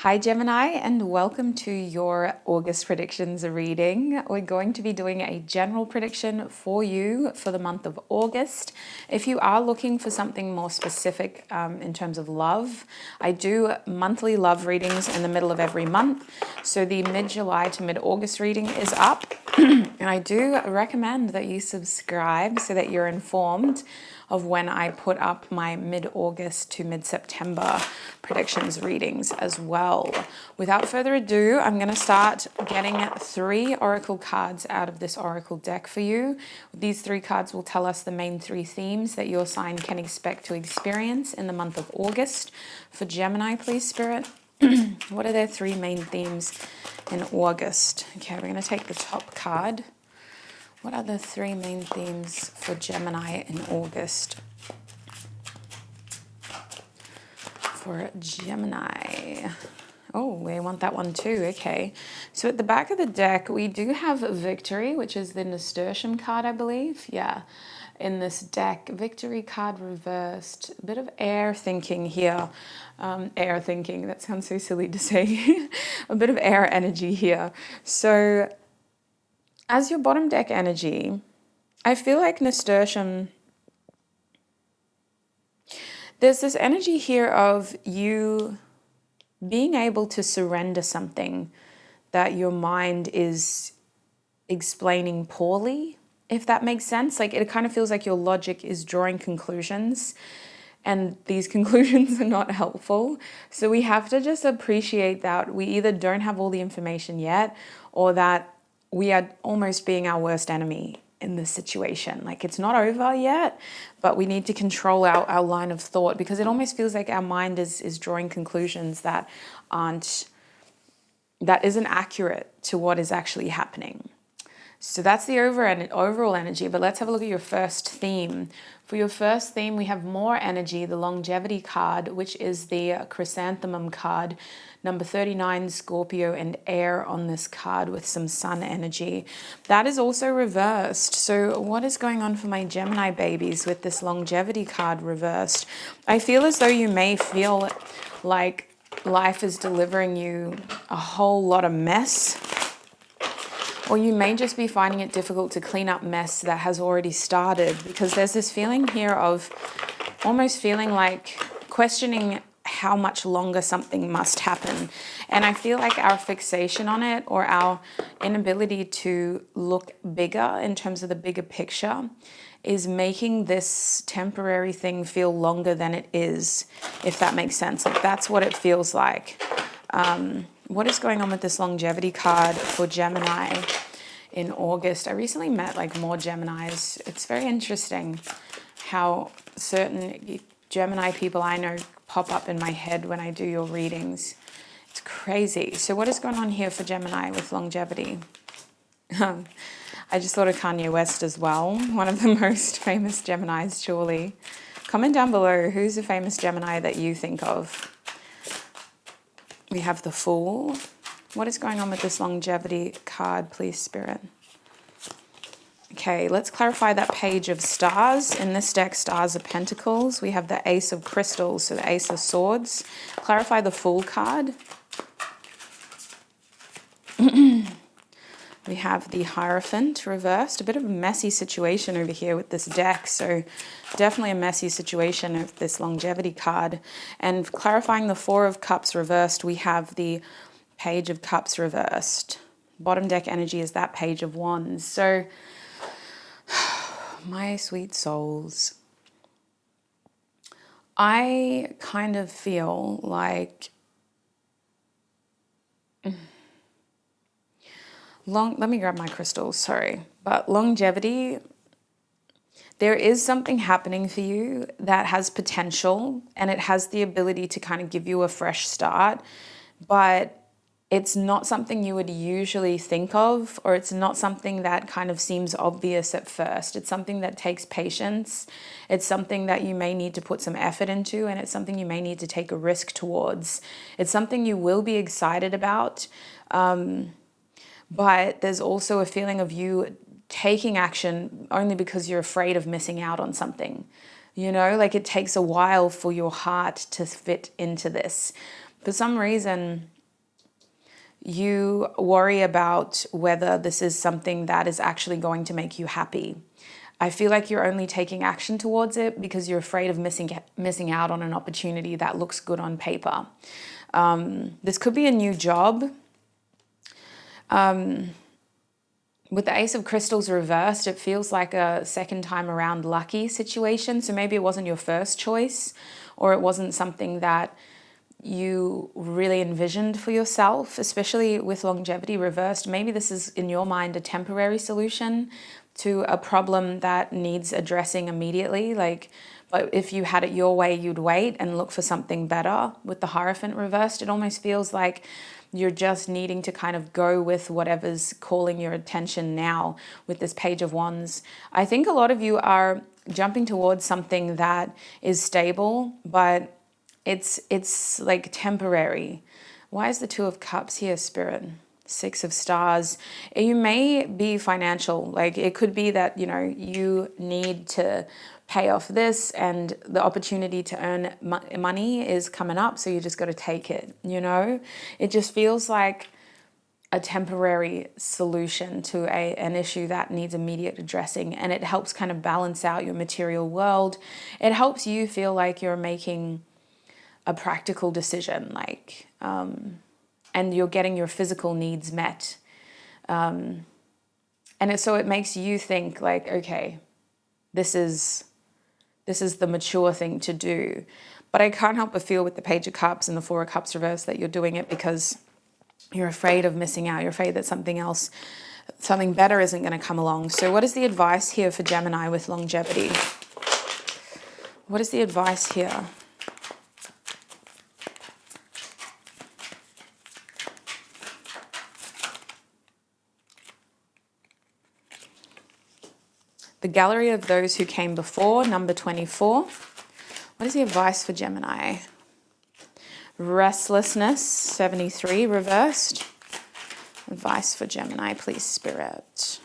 Hi Gemini, and welcome to your August predictions reading. We're going to be doing a general prediction for you for the month of August. If you are looking for something more specific in terms of love, I do monthly love readings in the middle of every month. So the mid-July to mid-August reading is up. And I do recommend that you subscribe so that you're informed of when I put up my mid-August to mid-September predictions readings as well. Without further ado, I'm going to start getting 3 oracle cards out of this oracle deck for you. These 3 cards will tell us the main 3 themes that your sign can expect to experience in the month of August. For Gemini, please, Spirit, what are their 3 main themes in August? Okay, we're going to take the top card. What are the 3 main themes for Gemini in August? For Gemini. Oh, we want that one too. Okay. So at the back of the deck, we do have Victory, which is the nasturtium card, I believe. Yeah. In this deck, Victory card reversed. A bit of air thinking here. Air thinking, that sounds so silly to say. A bit of air energy here. So as your bottom deck energy, I feel like nasturtium, there's this energy here of you being able to surrender something that your mind is explaining poorly, if that makes sense. Like, it kind of feels like your logic is drawing conclusions and these conclusions are not helpful. So we have to just appreciate that we either don't have all the information yet, or that we are almost being our worst enemy in this situation. Like, it's not over yet, but we need to control our line of thought, because it almost feels like our mind is drawing conclusions that isn't accurate to what is actually happening. So that's the overall energy, but let's have a look at your first theme. For your first theme, we have more energy, the longevity card, which is the chrysanthemum card, number 39, Scorpio and air on this card with some sun energy. That is also reversed. So what is going on for my Gemini babies with this longevity card reversed? I feel as though you may feel like life is delivering you a whole lot of mess, or you may just be finding it difficult to clean up mess that has already started, because there's this feeling here of almost feeling like questioning how much longer something must happen. And I feel like our fixation on it, or our inability to look bigger in terms of the bigger picture, is making this temporary thing feel longer than it is, if that makes sense. Like, that's what it feels like. What is going on with this longevity card for Gemini in August? I recently met more Geminis. It's very interesting how certain Gemini people I know pop up in my head when I do your readings. It's crazy. So what is going on here for Gemini with longevity? I just thought of Kanye West as well, one of the most famous Geminis, surely. Comment down below, who's a famous Gemini that you think of? We have the Fool. What is going on with this longevity card, please, Spirit? Okay, let's clarify that Page of Stars. In this deck, Stars of Pentacles. We have the Ace of Crystals, so the Ace of Swords. Clarify the Fool card. We have the Hierophant reversed. A bit of a messy situation over here with this deck. So definitely a messy situation with this longevity card. And clarifying the Four of Cups reversed, we have the Page of Cups reversed. Bottom deck energy is that Page of Wands. So, my sweet souls, I kind of feel like let me grab my crystals, sorry. But longevity, there is something happening for you that has potential, and it has the ability to kind of give you a fresh start, but it's not something you would usually think of, or it's not something that kind of seems obvious at first. It's something that takes patience. It's something that you may need to put some effort into, and it's something you may need to take a risk towards. It's something you will be excited about, but there's also a feeling of you taking action only because you're afraid of missing out on something. You know, like, it takes a while for your heart to fit into this. For some reason, you worry about whether this is something that is actually going to make you happy. I feel like you're only taking action towards it because you're afraid of missing out on an opportunity that looks good on paper. This could be a new job. With the Ace of Crystals reversed, it feels like a second time around lucky situation. So maybe it wasn't your first choice, or it wasn't something that you really envisioned for yourself, especially with longevity reversed. Maybe this is in your mind a temporary solution to a problem that needs addressing immediately. But if you had it your way, you'd wait and look for something better. With the Hierophant reversed, it almost feels like you're just needing to kind of go with whatever's calling your attention now with this Page of Wands. I think a lot of you are jumping towards something that is stable, but it's like temporary. Why is the Two of Cups here, Spirit? Six of Stars. You may be financial. Like it could be that, you need to pay off this and the opportunity to earn money is coming up. So you just got to take it, It just feels like a temporary solution to an issue that needs immediate addressing. And it helps kind of balance out your material world. It helps you feel like you're making a practical decision, and you're getting your physical needs met. So it makes you think like, okay, this is the mature thing to do. But I can't help but feel with the Page of Cups and the Four of Cups reversed that you're doing it because you're afraid of missing out. You're afraid that something better isn't going to come along. So what is the advice here for Gemini with longevity? What is the advice here? The Gallery of Those Who Came Before, number 24. What is the advice for Gemini? Restlessness, 73, reversed. Advice for Gemini, please, Spirit.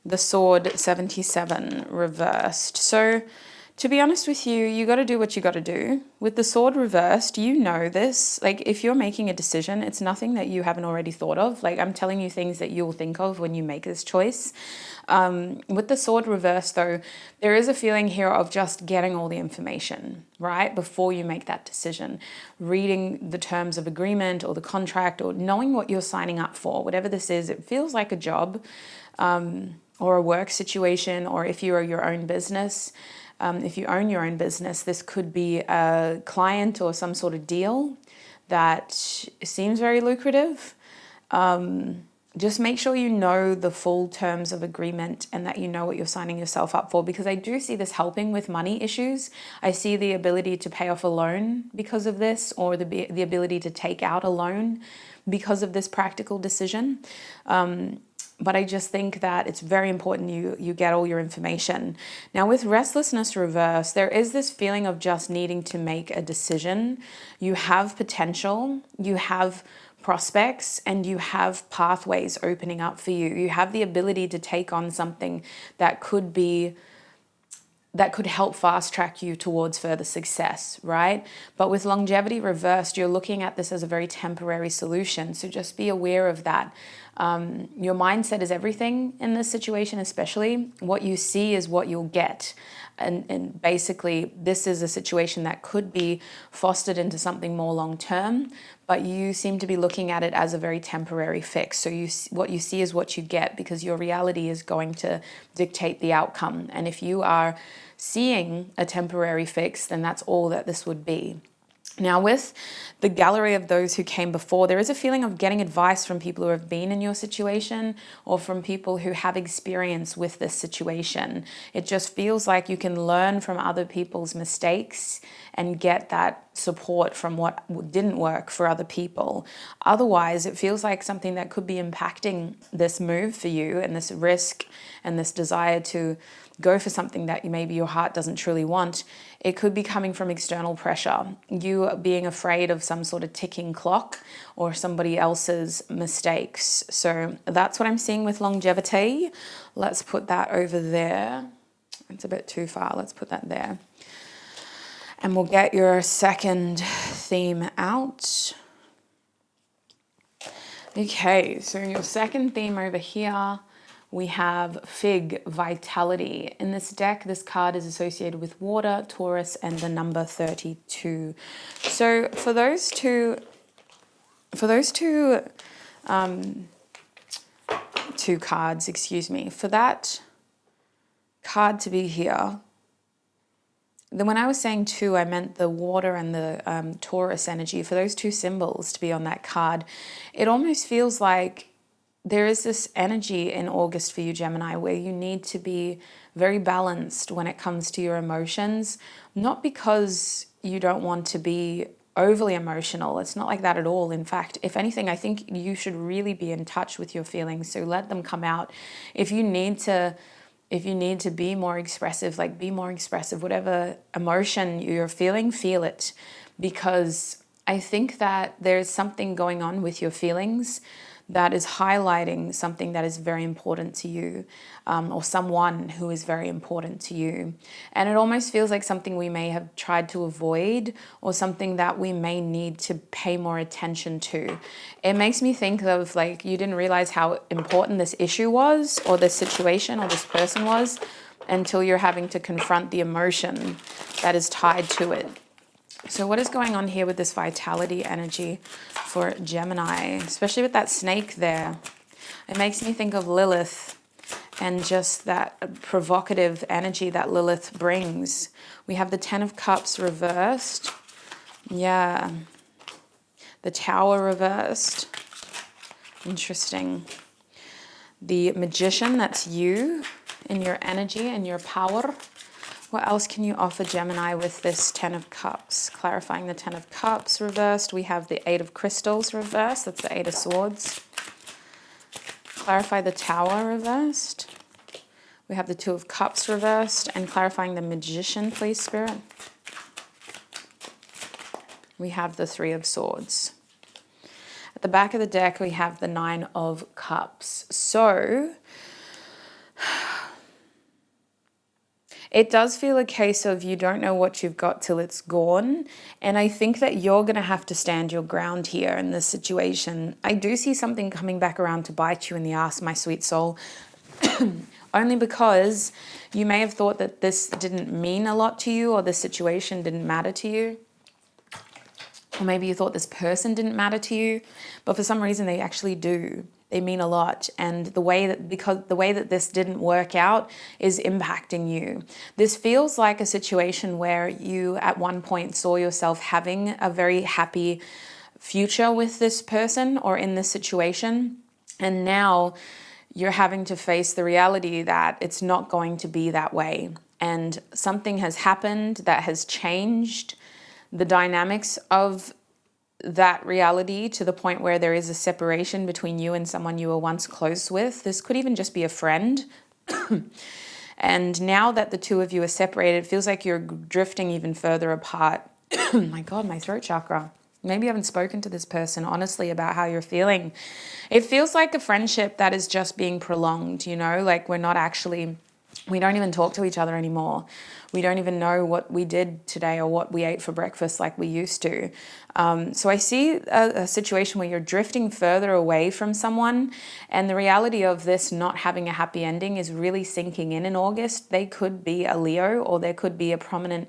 The Sword, 77, reversed. So, to be honest with you, you got to do what you got to do. With the Sword reversed, you know this. Like, if you're making a decision, it's nothing that you haven't already thought of. Like, I'm telling you things that you'll think of when you make this choice. With the Sword reversed, though, there is a feeling here of just getting all the information, right? Before you make that decision. Reading the terms of agreement or the contract or knowing what you're signing up for. Whatever this is, it feels like a job or a work situation, or if you are your own business. If you own your own business, this could be a client or some sort of deal that seems very lucrative. Just make sure you know the full terms of agreement and that you know what you're signing yourself up for, because I do see this helping with money issues. I see the ability to pay off a loan because of this, or the ability to take out a loan because of this practical decision. But I just think that it's very important you get all your information. Now with restlessness reverse, there is this feeling of just needing to make a decision. You have potential, you have prospects, and you have pathways opening up for you. You have the ability to take on something that could help fast track you towards further success, right? But with longevity reversed, you're looking at this as a very temporary solution. So just be aware of that. Your mindset is everything in this situation, especially. What you see is what you'll get. And basically, this is a situation that could be fostered into something more long-term, but you seem to be looking at it as a very temporary fix. So what you see is what you get, because your reality is going to dictate the outcome. And if you are seeing a temporary fix, then that's all that this would be. Now with the gallery of those who came before, there is a feeling of getting advice from people who have been in your situation, or from people who have experience with this situation. It just feels like you can learn from other people's mistakes and get that support from what didn't work for other people. Otherwise, it feels like something that could be impacting this move for you, and this risk and this desire to go for something that maybe your heart doesn't truly want. It could be coming from external pressure. You being afraid of some sort of ticking clock or somebody else's mistakes. So that's what I'm seeing with longevity. Let's put that over there. It's a bit too far. Let's put that there. And we'll get your second theme out. Okay, so your second theme over here, we have Fig, Vitality. In this deck, this card is associated with water, Taurus, and the number 32. So for those two cards, excuse me, for that card to be here, then when I was saying two, I meant the water and the Taurus energy. For those two symbols to be on that card, it almost feels like there is this energy in August for you, Gemini, where you need to be very balanced when it comes to your emotions, not because you don't want to be overly emotional. It's not like that at all. In fact, if anything, I think you should really be in touch with your feelings. So let them come out. If you need to be more expressive, like be more expressive, whatever emotion you're feeling, feel it. Because I think that there's something going on with your feelings that is highlighting something that is very important to you, or someone who is very important to you. And it almost feels like something we may have tried to avoid, or something that we may need to pay more attention to. It makes me think of like you didn't realize how important this issue was, or this situation, or this person was, until you're having to confront the emotion that is tied to it. So what is going on here with this vitality energy for Gemini, especially with that snake there? It makes me think of Lilith and just that provocative energy that Lilith brings. We have the Ten of Cups reversed. Yeah. The Tower reversed. Interesting. The Magician, that's you in your energy and your power. What else can you offer Gemini with this Ten of Cups? Clarifying the Ten of Cups reversed. We have the Eight of Crystals reversed. That's the Eight of Swords. Clarify the Tower reversed. We have the Two of Cups reversed. And clarifying the Magician, please, Spirit. We have the Three of Swords. At the back of the deck, we have the Nine of Cups. So it does feel a case of you don't know what you've got till it's gone. And I think that you're going to have to stand your ground here in this situation. I do see something coming back around to bite you in the ass, my sweet soul. Only because you may have thought that this didn't mean a lot to you, or this situation didn't matter to you. Or maybe you thought this person didn't matter to you, but for some reason they actually do. They mean a lot, and the way that this didn't work out is impacting you. This feels like a situation where you at one point saw yourself having a very happy future with this person or in this situation, and now you're having to face the reality that it's not going to be that way, and something has happened that has changed the dynamics of that reality to the point where there is a separation between you and someone you were once close with. This could even just be a friend. And now that the two of you are separated, it feels like you're drifting even further apart. My God, my throat chakra. Maybe you haven't spoken to this person honestly about how you're feeling. It feels like a friendship that is just being prolonged, you know, like we don't even talk to each other anymore. We don't even know what we did today or what we ate for breakfast like we used to. So I see a situation where you're drifting further away from someone, and the reality of this not having a happy ending is really sinking in August. They could be a Leo, or there could be a prominent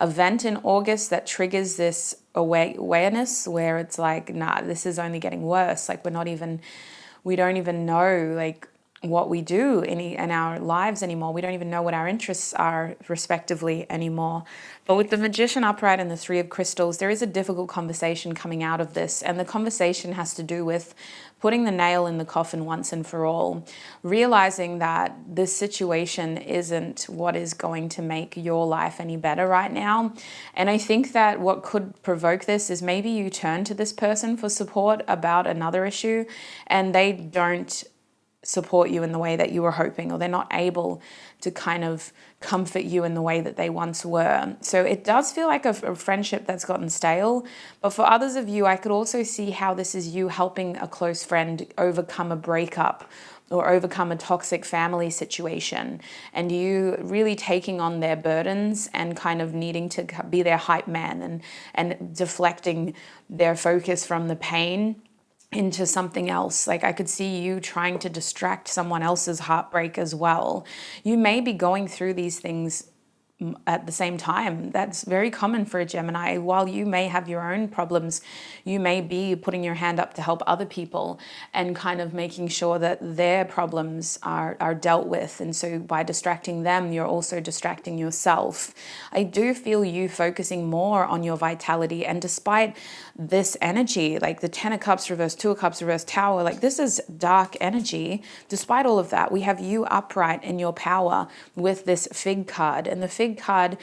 event in August that triggers this awareness where it's like, nah, this is only getting worse. Like we don't even know like what we do in our lives anymore. We don't even know what our interests are respectively anymore. But with the Magician upright and the Three of Crystals, there is a difficult conversation coming out of this. And the conversation has to do with putting the nail in the coffin once and for all, realizing that this situation isn't what is going to make your life any better right now. And I think that what could provoke this is maybe you turn to this person for support about another issue, and they don't support you in the way that you were hoping, or they're not able to kind of comfort you in the way that they once were. So it does feel like a friendship that's gotten stale. But for others of you, I could also see how this is you helping a close friend overcome a breakup or overcome a toxic family situation, and you really taking on their burdens and kind of needing to be their hype man and deflecting their focus from the pain into something else. Like I could see you trying to distract someone else's heartbreak as well. You may be going through these things at the same time. That's very common for a Gemini. While you may have your own problems, you may be putting your hand up to help other people and kind of making sure that their problems are dealt with. And so by distracting them, you're also distracting yourself. I do feel you focusing more on your vitality. And despite this energy, like the 10 of Cups reversed, 2 of Cups reversed, Tower, like this is dark energy. Despite all of that, we have you upright in your power with this Fig card. And the Fig card,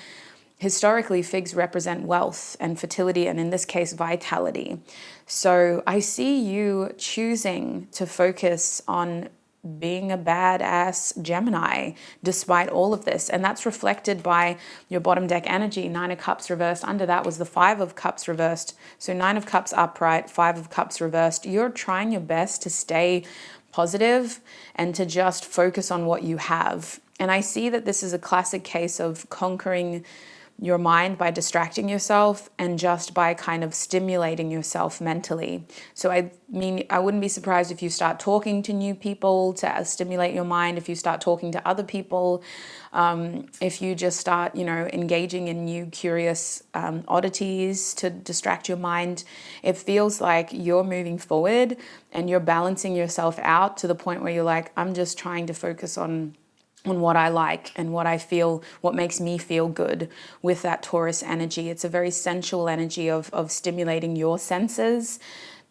historically, figs represent wealth and fertility, and in this case, vitality. So I see you choosing to focus on being a badass Gemini despite all of this. And that's reflected by your bottom deck energy, 9 of Cups reversed. Under that was the 5 of Cups reversed. So 9 of Cups upright, 5 of Cups reversed. You're trying your best to stay positive and to just focus on what you have. And I see that this is a classic case of conquering your mind by distracting yourself and just by kind of stimulating yourself mentally. So I mean, I wouldn't be surprised if you start talking to new people to stimulate your mind, if you start talking to other people, if you just start, engaging in new curious oddities to distract your mind. It feels like you're moving forward and you're balancing yourself out to the point where you're like, I'm just trying to focus on what I like and what I feel, what makes me feel good with that Taurus energy. It's a very sensual energy of stimulating your senses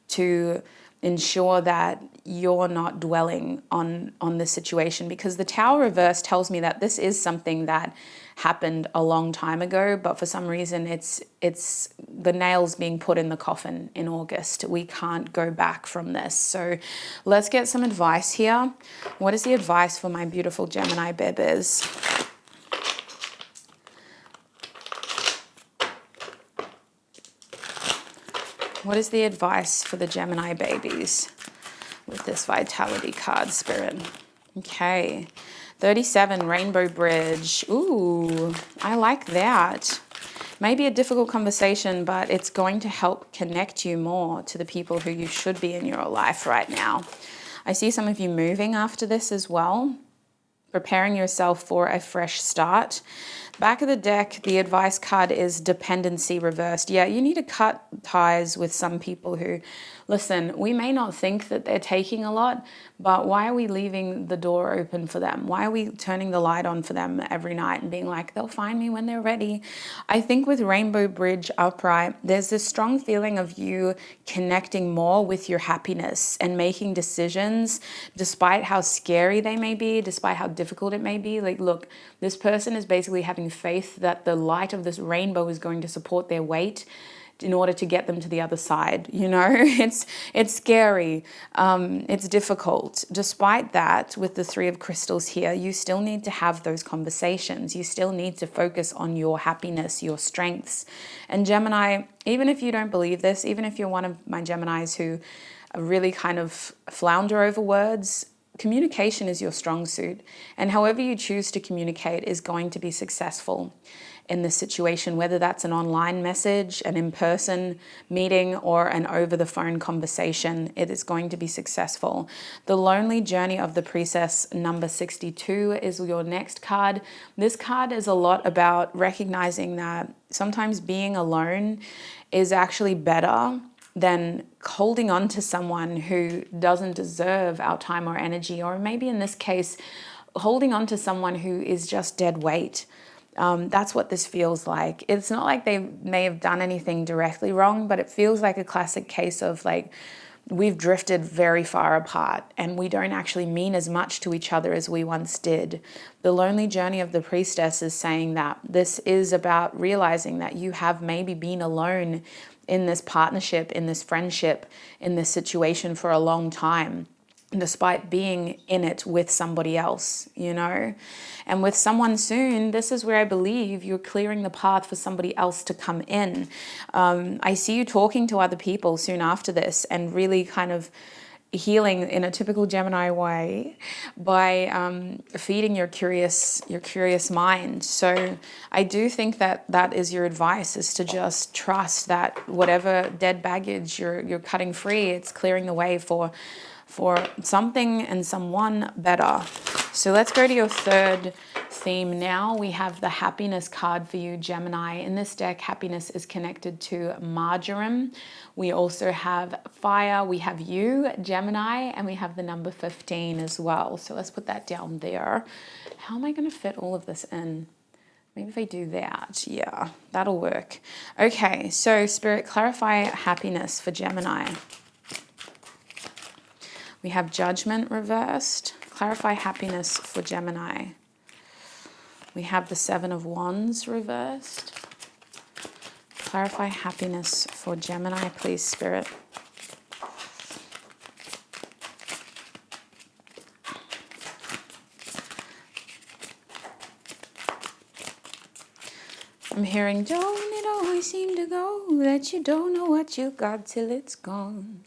to ensure that you're not dwelling on the situation, because the Tower reverse tells me that this is something that happened a long time ago, but for some reason it's the nails being put in the coffin in August. We can't go back from this. So let's get some advice here. What is the advice for my beautiful Gemini babies? What is the advice for the Gemini babies with this vitality card, Spirit? Okay. 37, Rainbow Bridge. Ooh, I like that. Maybe a difficult conversation, but it's going to help connect you more to the people who you should be in your life right now. I see some of you moving after this as well, preparing yourself for a fresh start. Back of the deck, the advice card is dependency reversed. Yeah, you need to cut ties with some people who, listen, we may not think that they're taking a lot, but why are we leaving the door open for them? Why are we turning the light on for them every night and being like, they'll find me when they're ready? I think with Rainbow Bridge upright, there's this strong feeling of you connecting more with your happiness and making decisions despite how scary they may be, despite how difficult it may be. Like, look, this person is basically having faith that the light of this rainbow is going to support their weight in order to get them to the other side. It's scary. It's difficult. Despite that, with the 3 of Crystals here, you still need to have those conversations. You still need to focus on your happiness, your strengths. And Gemini, even if you don't believe this, even if you're one of my Geminis who really kind of flounder over words, communication is your strong suit. And however you choose to communicate is going to be successful in this situation, whether that's an online message, an in-person meeting, or an over-the-phone conversation. It is going to be successful. The Lonely Journey of the Priestess, number 62, is your next card. This card is a lot about recognizing that sometimes being alone is actually better than holding on to someone who doesn't deserve our time or energy, or maybe in this case, holding on to someone who is just dead weight. That's what this feels like. It's not like they may have done anything directly wrong, but it feels like a classic case of like, we've drifted very far apart and we don't actually mean as much to each other as we once did. The Lonely Journey of the Priestess is saying that this is about realizing that you have maybe been alone in this partnership, in this friendship, in this situation for a long time, despite being in it with somebody else, And with someone soon, this is where I believe you're clearing the path for somebody else to come in. I see you talking to other people soon after this and really kind of healing in a typical Gemini way by feeding your curious mind. So I do think that that is your advice, is to just trust that whatever dead baggage you're cutting free, it's clearing the way for something and someone better. So let's go to your third theme now. We have the happiness card for you, Gemini. In this deck, happiness is connected to marjoram. We also have fire. We have you, Gemini, and we have the number 15 as well. So let's put that down there. How am I going to fit all of this in? Maybe if I do that, yeah, that'll work. Okay, so Spirit, clarify happiness for Gemini. We have judgment reversed. Clarify happiness for Gemini. We have the 7 of Wands reversed. Clarify happiness for Gemini, please, Spirit. I'm hearing, don't it always seem to go that you don't know what you got till it's gone.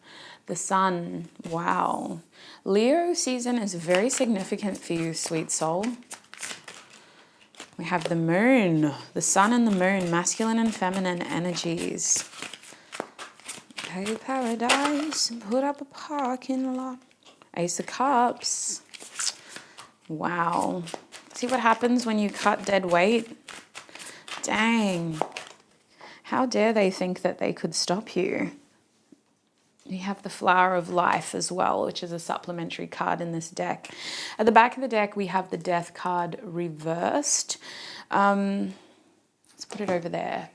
The Sun, wow. Leo season is very significant for you, sweet soul. We have the Moon, the Sun and the Moon, masculine and feminine energies. Hey, paradise, put up a parking lot. Ace of Cups. Wow. See what happens when you cut dead weight? Dang. How dare they think that they could stop you? You have the Flower of Life as well, which is a supplementary card in this deck. At the back of the deck, we have the Death card reversed. Let's put it over there.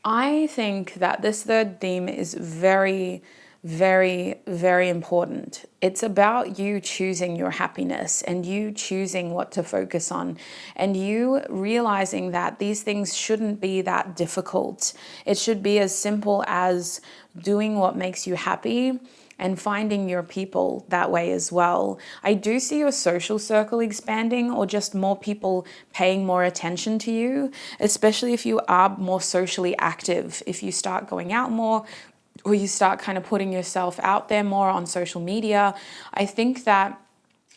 I think that this third theme is very, very, very important. It's about you choosing your happiness and you choosing what to focus on and you realizing that these things shouldn't be that difficult. It should be as simple as doing what makes you happy and finding your people that way as well. I do see your social circle expanding, or just more people paying more attention to you, especially if you are more socially active. If you start going out more, or you start kind of putting yourself out there more on social media, I think that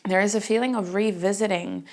there is a feeling of revisiting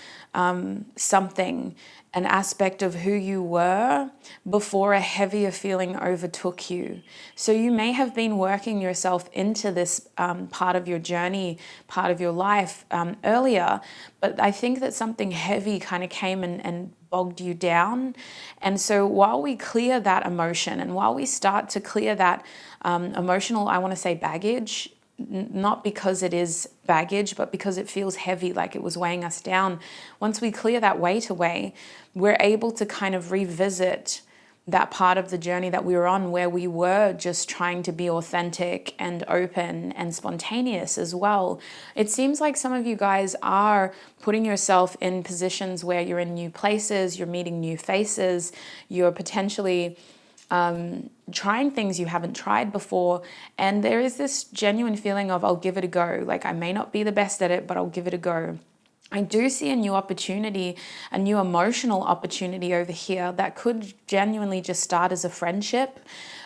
something, an aspect of who you were before a heavier feeling overtook you. So you may have been working yourself into this part of your journey, part of your life earlier, but I think that something heavy kind of came and bogged you down. And so while we clear that emotion and while we start to clear that emotional, I want to say baggage, not because it is baggage, but because it feels heavy, like it was weighing us down. Once we clear that weight away, we're able to kind of revisit that part of the journey that we were on where we were just trying to be authentic and open and spontaneous as well. It seems like some of you guys are putting yourself in positions where you're in new places, you're meeting new faces, you're potentially trying things you haven't tried before, and there is this genuine feeling of, I'll give it a go. Like, I may not be the best at it, but I'll give it a go. I do see a new opportunity, a new emotional opportunity over here that could genuinely just start as a friendship,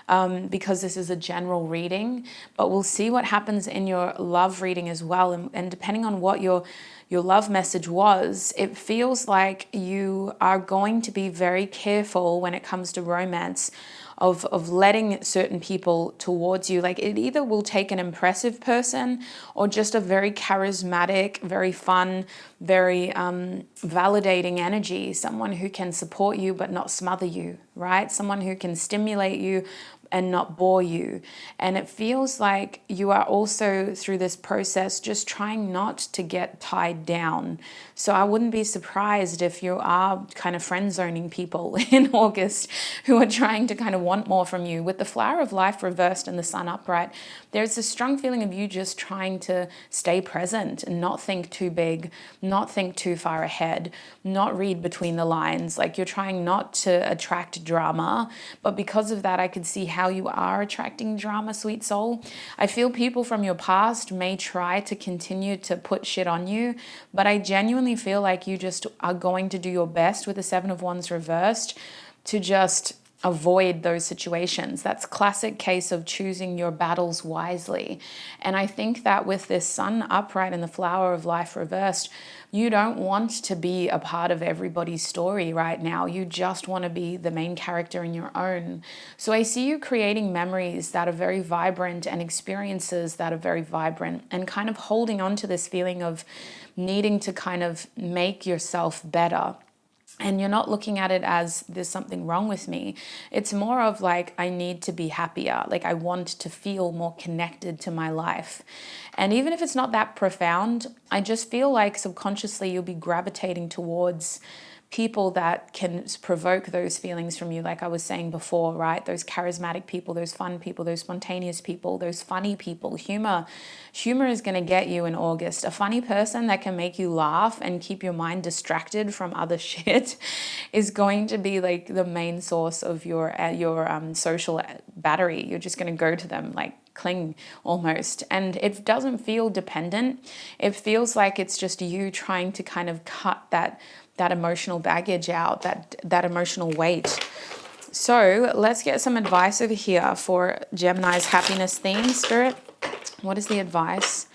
because this is a general reading, but we'll see what happens in your love reading as well. And depending on what your love message was, it feels like you are going to be very careful when it comes to romance of letting certain people towards you. Like, it either will take an impressive person or just a very charismatic, very fun, very validating energy, someone who can support you but not smother you, right? Someone who can stimulate you and not bore you. And it feels like you are also through this process just trying not to get tied down. So I wouldn't be surprised if you are kind of friend zoning people in August who are trying to kind of want more from you. With the Flower of Life reversed and the Sun upright, there's a strong feeling of you just trying to stay present and not think too big, not think too far ahead, not read between the lines. Like, you're trying not to attract drama, but because of that, I could see how you are attracting drama, sweet soul. I feel people from your past may try to continue to put shit on you, but I genuinely feel like you just are going to do your best with the Seven of Wands reversed to just avoid those situations. That's classic case of choosing your battles wisely. And I think that with this sun upright and the flower of life reversed, you don't want to be a part of everybody's story right now. You just want to be the main character in your own. So I see you creating memories that are very vibrant and experiences that are very vibrant, and kind of holding on to this feeling of needing to kind of make yourself better. And you're not looking at it as there's something wrong with me. It's more of like, I need to be happier. Like, I want to feel more connected to my life. And even if it's not that profound, I just feel like subconsciously you'll be gravitating towards people that can provoke those feelings from you, like I was saying before, right? Those charismatic people, those fun people, those spontaneous people, those funny people. Humor is going to get you in August. A funny person that can make you laugh and keep your mind distracted from other shit is going to be like the main source of your social battery. You're just going to go to them like cling almost, and it doesn't feel dependent. It feels like it's just you trying to kind of cut that emotional baggage out, that emotional weight. So let's get some advice over here for Gemini's happiness theme. Spirit, what is the advice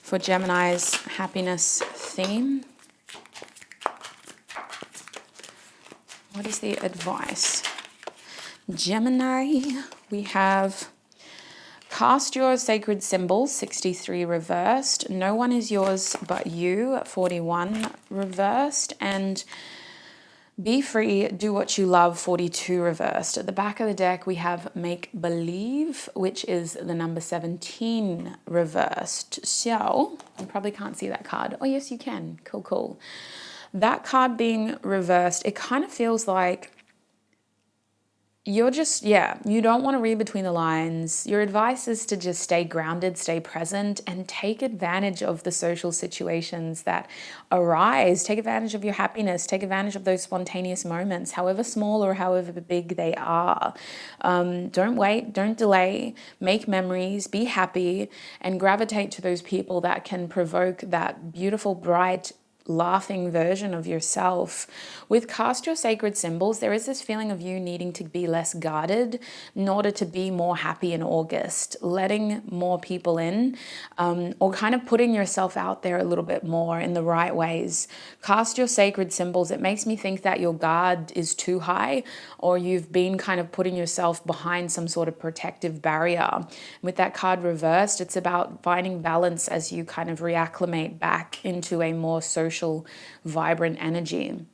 for Gemini's happiness theme? What is the advice? Gemini, we have cast your sacred symbols, 63 reversed. No one is yours but you, 41 reversed. And be free, do what you love, 42 reversed. At the back of the deck, we have make believe, which is the number 17 reversed. So you probably can't see that card. Oh, yes, you can. Cool, cool. That card being reversed, it kind of feels like you're just, you don't want to read between the lines. Your advice is to just stay grounded, stay present, and take advantage of the social situations that arise. Take advantage of your happiness. Take advantage of those spontaneous moments, however small or however big they are. Don't wait, don't delay. Make memories, be happy, and gravitate to those people that can provoke that beautiful, bright, laughing version of yourself. With cast your sacred symbols, there is this feeling of you needing to be less guarded in order to be more happy in August, letting more people in, or kind of putting yourself out there a little bit more in the right ways. Cast your sacred symbols. It makes me think that your guard is too high, or you've been kind of putting yourself behind some sort of protective barrier. With that card reversed, it's about finding balance as you kind of reacclimate back into a more social, vibrant energy.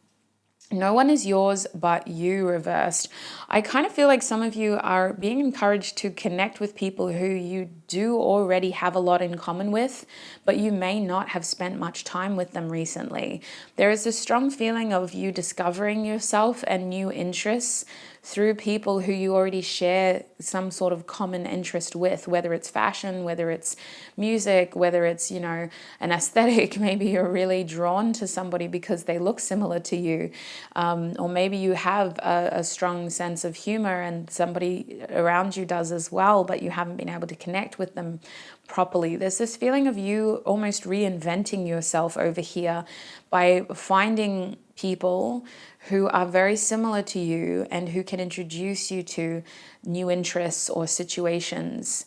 No one is yours but you reversed. I kind of feel like some of you are being encouraged to connect with people who you do already have a lot in common with, but you may not have spent much time with them recently. There is a strong feeling of you discovering yourself and new interests through people who you already share some sort of common interest with, whether it's fashion, whether it's music, whether it's, an aesthetic. Maybe you're really drawn to somebody because they look similar to you. Or maybe you have a strong sense of humor and somebody around you does as well, but you haven't been able to connect with them properly. There's this feeling of you almost reinventing yourself over here by finding people who are very similar to you and who can introduce you to new interests or situations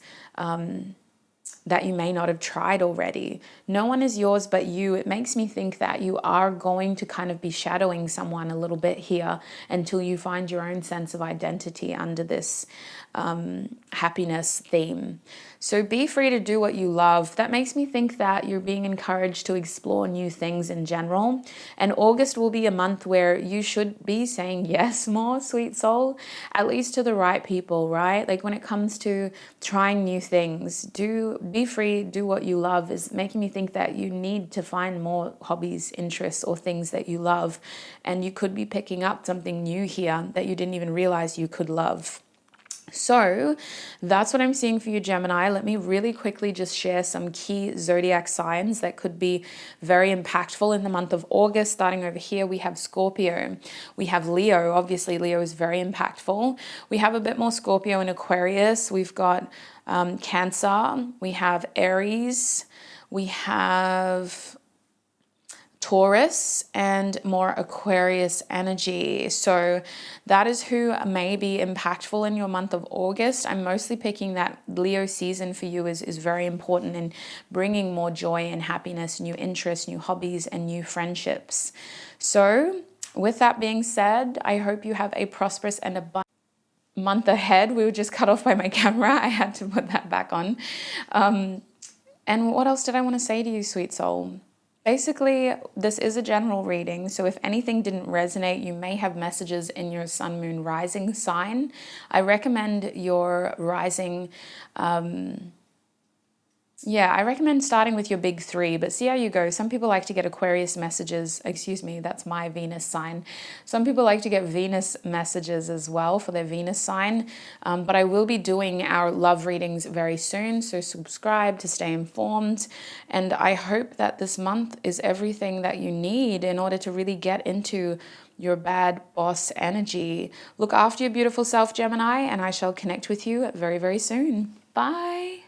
that you may not have tried already. No one is yours but you. It makes me think that you are going to kind of be shadowing someone a little bit here until you find your own sense of identity under this happiness theme. So be free to do what you love. That makes me think that you're being encouraged to explore new things in general. And August will be a month where you should be saying yes more, sweet soul, at least to the right people, right? Like when it comes to trying new things, be free, do what you love is making me think that you need to find more hobbies, interests, or things that you love. And you could be picking up something new here that you didn't even realize you could love. So that's what I'm seeing for you, Gemini. Let me really quickly just share some key zodiac signs that could be very impactful in the month of August. Starting over here, we have Scorpio. We have Leo. Obviously, Leo is very impactful. We have a bit more Scorpio and Aquarius. We've got Cancer. We have Aries. We have Taurus and more Aquarius energy. So that is who may be impactful in your month of August. I'm mostly picking that Leo season for you is very important in bringing more joy and happiness, new interests, new hobbies, and new friendships. So with that being said, I hope you have a prosperous and abundant month ahead. We were just cut off by my camera. I had to put that back on. And what else did I want to say to you, sweet soul? Basically, this is a general reading, so if anything didn't resonate, you may have messages in your sun, moon, rising sign. I recommend your rising, I recommend starting with your big three, but see how you go. Some people like to get Aquarius messages. Excuse me, that's my Venus sign. Some people like to get Venus messages as well for their Venus sign. But I will be doing our love readings very soon, so subscribe to stay informed. And I hope that this month is everything that you need in order to really get into your bad boss energy. Look after your beautiful self, Gemini, and I shall connect with you very, very soon. Bye.